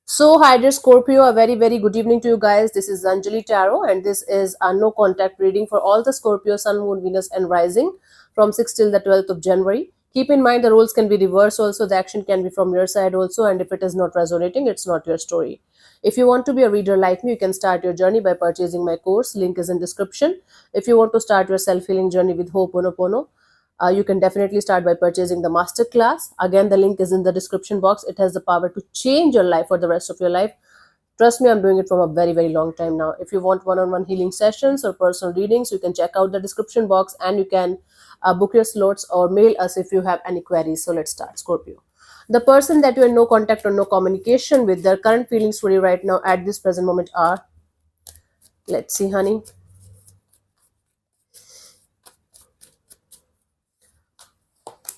So, hi dear Scorpio, a very good evening to you guys. This is Anjali Tarot, and this is a no contact reading for all the Scorpio, Sun, Moon, Venus, and Rising from 6th till the 12th of January. Keep in mind the roles can be reversed also, the action can be from your side also, and if it is not resonating, it's not your story. If you want to be a reader like me, you can start your journey by purchasing my course. Link is in description. If you want to start your self healing journey with Ho'oponopono, you can definitely start by purchasing the masterclass. Again, the link is in the description box. It has the power to change your life for the rest of your life. Trust me, I'm doing it from a very long time now. If you want one-on-one healing sessions or personal readings, you can check out the description box, and you can book your slots or mail us if you have any queries. So let's start, Scorpio. The person that you're in no contact or no communication with, their current feelings for you right now at this present moment are, let's see, honey.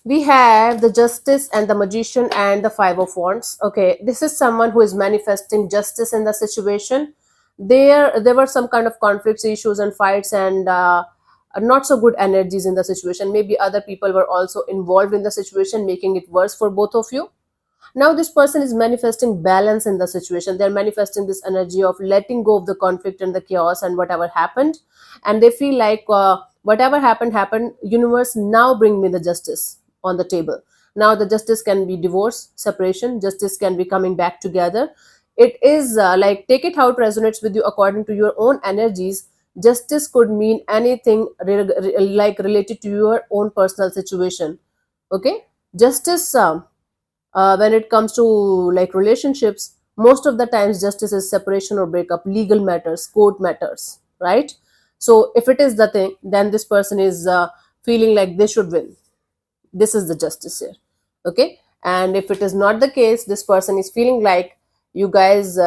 We have the justice and the magician and the five of wands. Okay, this is someone who is manifesting justice in the situation. There were some kind of conflicts, issues, and fights, and not so good energies in the situation. Maybe other people were also involved in the situation, making it worse for both of you. Now this person is manifesting balance in the situation. They're manifesting this energy of letting go of the conflict and the chaos and whatever happened, and they feel like whatever happened. Universe, now bring me the justice on the table. Now the justice can be divorce, separation. Justice can be coming back together. It is like, take it how it resonates with you according to your own energies. Justice could mean anything like related to your own personal situation. Okay, justice. When it comes to like relationships, most of the times justice is separation or breakup, legal matters, court matters, right? So if it is the thing, then this person is feeling like they should win. This is the justice here. Okay, and if it is not the case, this person is feeling like you guys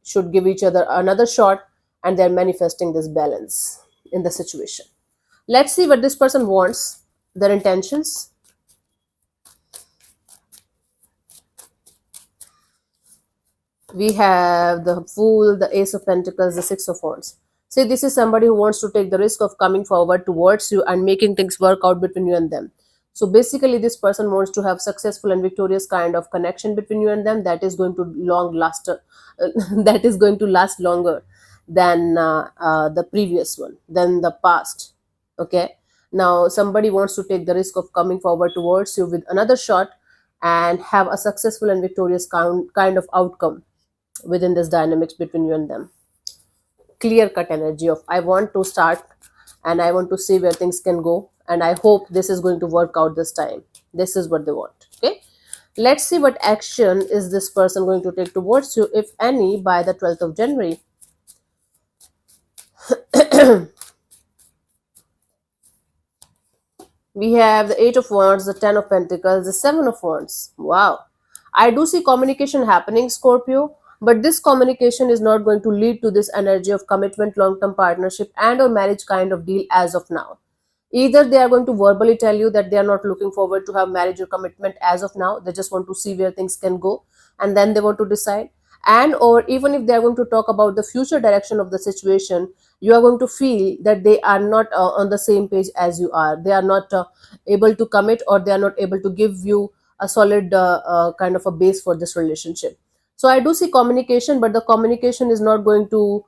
should give each other another shot, and they're manifesting this balance in the situation. Let's see what this person wants, their intentions. We have the Fool, the Ace of Pentacles, the Six of Wands. See, this is somebody who wants to take the risk of coming forward towards you and making things work out between you and them. So basically, this person wants to have successful and victorious kind of connection between you and them that is going to long last, that is going to last longer than the previous one, than the past. Okay. Now somebody wants to take the risk of coming forward towards you with another shot and have a successful and victorious kind of outcome within this dynamics between you and them. Clear cut energy of, I want to start and I want to see where things can go, and I hope this is going to work out this time. This is what they want. Okay, let's see what action is this person going to take towards you, if any, by the 12th of January. We have the Eight of Wands, the Ten of Pentacles, the Seven of Wands. Wow. I do see communication happening, Scorpio, but this communication is not going to lead to this energy of commitment, long-term partnership, and or marriage kind of deal as of now. Either they are going to verbally tell you that they are not looking forward to have marriage or commitment as of now. They just want to see where things can go, and then they want to decide. And or even if they are going to talk about the future direction of the situation, you are going to feel that they are not on the same page as you are. They are not able to commit, or they are not able to give you a solid kind of a base for this relationship. So I do see communication, but the communication is not going to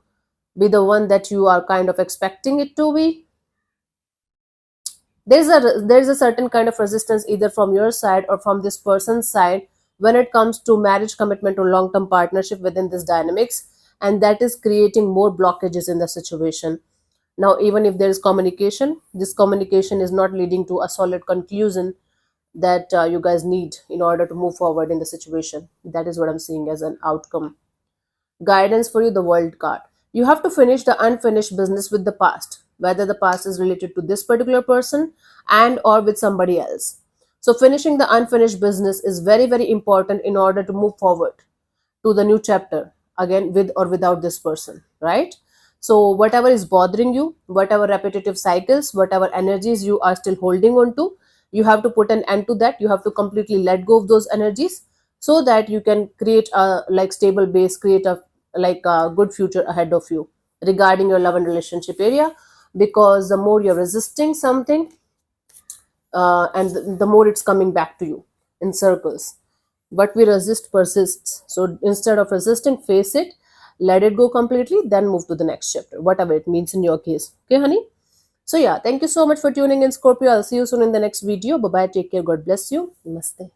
be the one that you are kind of expecting it to be. There's a certain kind of resistance either from your side or from this person's side when it comes to marriage, commitment, or long-term partnership within this dynamics, and that is creating more blockages in the situation. Now, even if there is communication, this communication is not leading to a solid conclusion that you guys need in order to move forward in the situation. That is what I'm seeing as an outcome. Guidance for you, the World card. You have to finish the unfinished business with the past, whether the past is related to this particular person and or with somebody else. So finishing the unfinished business is very important in order to move forward to the new chapter, again with or without this person, right? So whatever is bothering you, whatever repetitive cycles, whatever energies you are still holding on to, you have to put an end to that. You have to completely let go of those energies, so that you can create a like stable base, create a like a good future ahead of you regarding your love and relationship area. Because the more you're resisting something, and the more it's coming back to you in circles. What we resist persists. So instead of resisting, face it, let it go completely, then move to the next chapter, whatever it means in your case. Okay, honey? So yeah, thank you so much for tuning in, Scorpio. I'll see you soon in the next video. Bye bye. Take care. God bless you. Namaste.